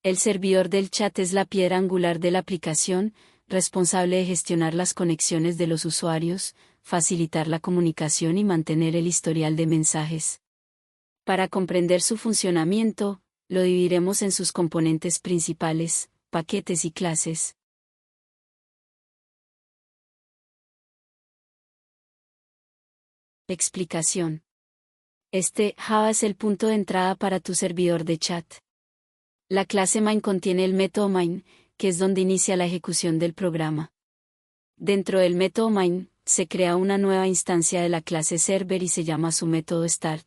El servidor del chat es la piedra angular de la aplicación, responsable de gestionar las conexiones de los usuarios, facilitar la comunicación y mantener el historial de mensajes. Para comprender su funcionamiento, lo dividiremos en sus componentes principales, paquetes y clases. Explicación. Java es el punto de entrada para tu servidor de chat. La clase main contiene el método main, que es donde inicia la ejecución del programa. Dentro del método main, se crea una nueva instancia de la clase server y se llama su método start.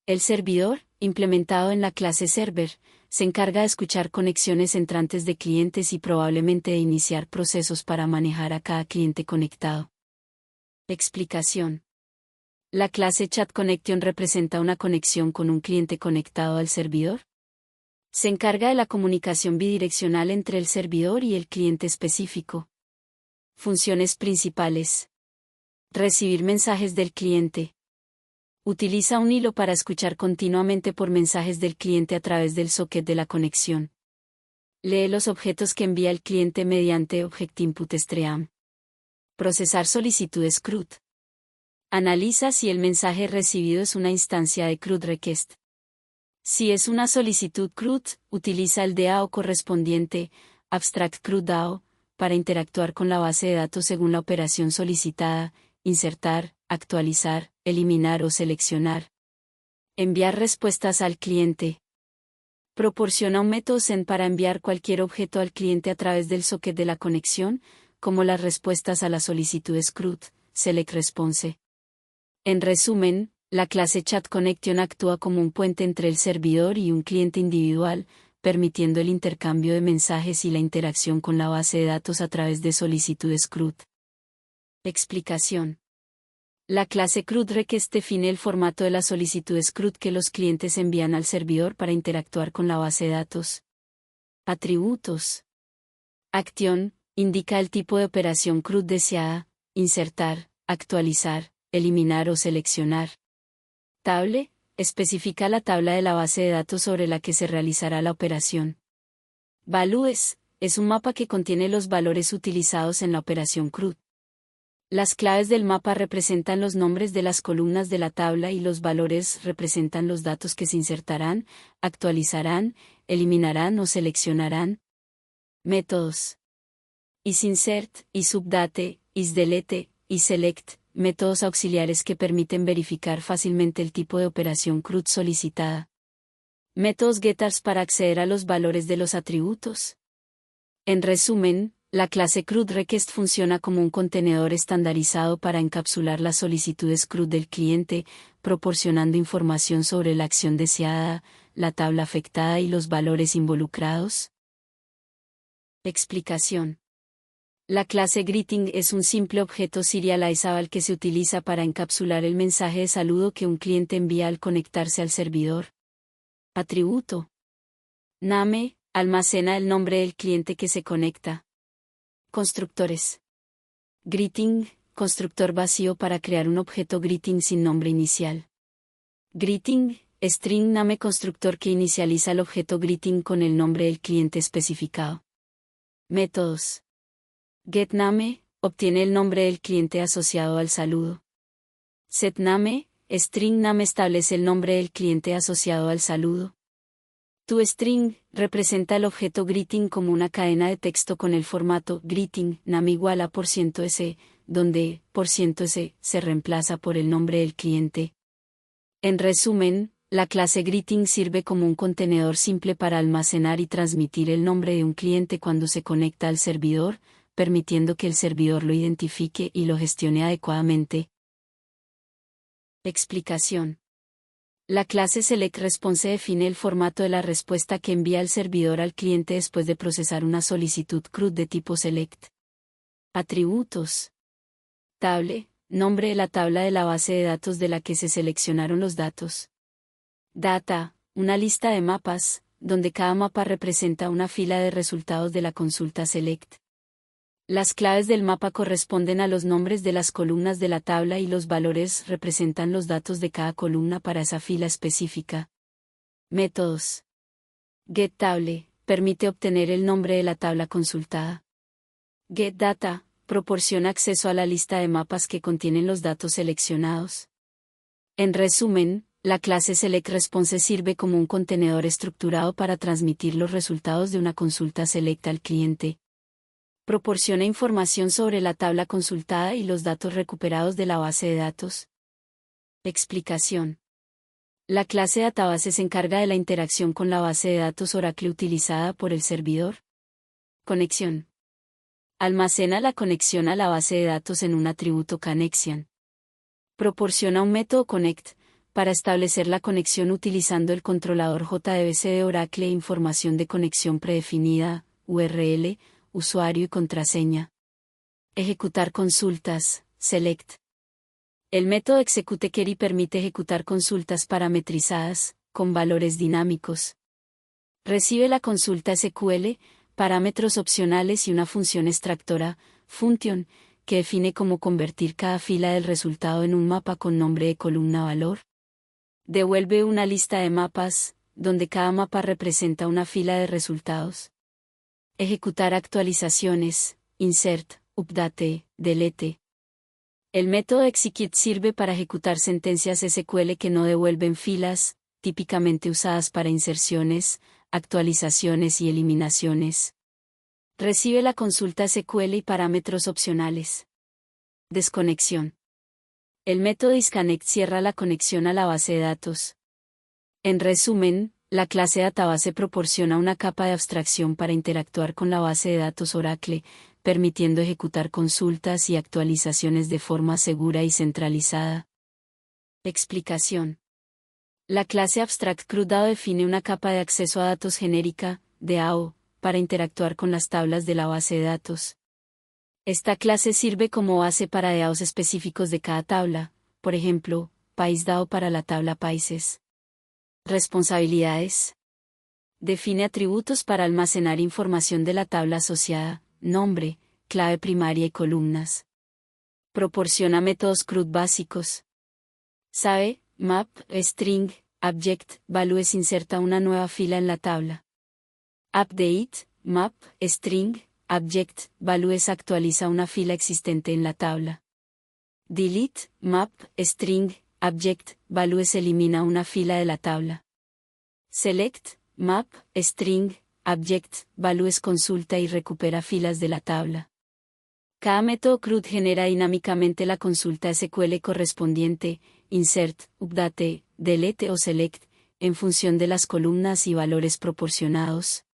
El servidor, implementado en la clase server, se encarga de escuchar conexiones entrantes de clientes y probablemente de iniciar procesos para manejar a cada cliente conectado. Explicación. La clase chatConnection representa una conexión con un cliente conectado al servidor. Se encarga de la comunicación bidireccional entre el servidor y el cliente específico. Funciones principales. Recibir mensajes del cliente. Utiliza un hilo para escuchar continuamente por mensajes del cliente a través del socket de la conexión. Lee los objetos que envía el cliente mediante ObjectInputStream. Procesar solicitudes CRUD. Analiza si el mensaje recibido es una instancia de CRUD request. Si es una solicitud CRUD, utiliza el DAO correspondiente, Abstract CRUD DAO, para interactuar con la base de datos según la operación solicitada, insertar, actualizar, eliminar o seleccionar. Enviar respuestas al cliente. Proporciona un método send para enviar cualquier objeto al cliente a través del socket de la conexión, como las respuestas a las solicitudes CRUD, select response. En resumen, la clase chatConnection actúa como un puente entre el servidor y un cliente individual, permitiendo el intercambio de mensajes y la interacción con la base de datos a través de solicitudes CRUD. Explicación. La clase CRUD request define el formato de las solicitudes CRUD que los clientes envían al servidor para interactuar con la base de datos. Atributos. Action indica el tipo de operación CRUD deseada, insertar, actualizar, eliminar o seleccionar. Table especifica la tabla de la base de datos sobre la que se realizará la operación. Values es un mapa que contiene los valores utilizados en la operación CRUD. Las claves del mapa representan los nombres de las columnas de la tabla y los valores representan los datos que se insertarán, actualizarán, eliminarán o seleccionarán. Métodos. isInsert, isUpdate, isDelete, isSelect, métodos auxiliares que permiten verificar fácilmente el tipo de operación CRUD solicitada. Métodos getters para acceder a los valores de los atributos. En resumen, la clase CRUD request funciona como un contenedor estandarizado para encapsular las solicitudes CRUD del cliente, proporcionando información sobre la acción deseada, la tabla afectada y los valores involucrados. Explicación. La clase greeting es un simple objeto serializable que se utiliza para encapsular el mensaje de saludo que un cliente envía al conectarse al servidor. Atributo. Name almacena el nombre del cliente que se conecta. Constructores. Greeting, constructor vacío para crear un objeto greeting sin nombre inicial. Greeting, string name constructor que inicializa el objeto greeting con el nombre del cliente especificado. Métodos. GetName, obtiene el nombre del cliente asociado al saludo. SetName, string name establece el nombre del cliente asociado al saludo. ToString, representa el objeto greeting como una cadena de texto con el formato greeting name igual a %s, donde %s se reemplaza por el nombre del cliente. En resumen, la clase greeting sirve como un contenedor simple para almacenar y transmitir el nombre de un cliente cuando se conecta al servidor, permitiendo que el servidor lo identifique y lo gestione adecuadamente. Explicación. La clase selectResponse define el formato de la respuesta que envía el servidor al cliente después de procesar una solicitud CRUD de tipo select. Atributos. Table, nombre de la tabla de la base de datos de la que se seleccionaron los datos. Data, una lista de mapas, donde cada mapa representa una fila de resultados de la consulta select. Las claves del mapa corresponden a los nombres de las columnas de la tabla y los valores representan los datos de cada columna para esa fila específica. Métodos. GetTable, permite obtener el nombre de la tabla consultada. GetData proporciona acceso a la lista de mapas que contienen los datos seleccionados. En resumen, la clase SelectResponse sirve como un contenedor estructurado para transmitir los resultados de una consulta selecta al cliente. Proporciona información sobre la tabla consultada y los datos recuperados de la base de datos. Explicación. La clase Database se encarga de la interacción con la base de datos Oracle utilizada por el servidor. Conexión. Almacena la conexión a la base de datos en un atributo Connection. Proporciona un método Connect para establecer la conexión utilizando el controlador JDBC de Oracle e información de conexión predefinida, URL, usuario y contraseña. Ejecutar consultas, Select. El método ExecuteQuery permite ejecutar consultas parametrizadas, con valores dinámicos. Recibe la consulta SQL, parámetros opcionales y una función extractora, Function, que define cómo convertir cada fila del resultado en un mapa con nombre de columna valor. Devuelve una lista de mapas, donde cada mapa representa una fila de resultados. Ejecutar actualizaciones, Insert, Update, Delete. El método execute sirve para ejecutar sentencias SQL que no devuelven filas, típicamente usadas para inserciones, actualizaciones y eliminaciones. Recibe la consulta SQL y parámetros opcionales. Desconexión. El método disconnect cierra la conexión a la base de datos. En resumen, la clase Database proporciona una capa de abstracción para interactuar con la base de datos Oracle, permitiendo ejecutar consultas y actualizaciones de forma segura y centralizada. Explicación. La clase AbstractCrewDAO define una capa de acceso a datos genérica, DAO, para interactuar con las tablas de la base de datos. Esta clase sirve como base para DAOs específicos de cada tabla, por ejemplo, PaísDAO para la tabla países. Responsabilidades. Define atributos para almacenar información de la tabla asociada, nombre, clave primaria y columnas. Proporciona métodos CRUD básicos. Sabe, map, string, object, values inserta una nueva fila en la tabla. Update, map, string, object, values actualiza una fila existente en la tabla. Delete, map, string, object, values elimina una fila de la tabla. Select, map, string, object, values consulta y recupera filas de la tabla. Cada método CRUD genera dinámicamente la consulta SQL correspondiente, insert, update, delete o select, en función de las columnas y valores proporcionados.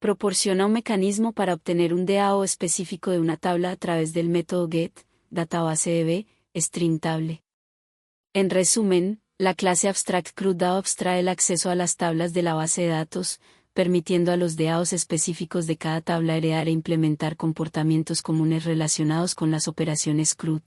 Proporciona un mecanismo para obtener un DAO específico de una tabla a través del método get, databasedb, string table. En resumen, la clase AbstractCrewDAO abstrae el acceso a las tablas de la base de datos, permitiendo a los DAOs específicos de cada tabla heredar e implementar comportamientos comunes relacionados con las operaciones CRUD.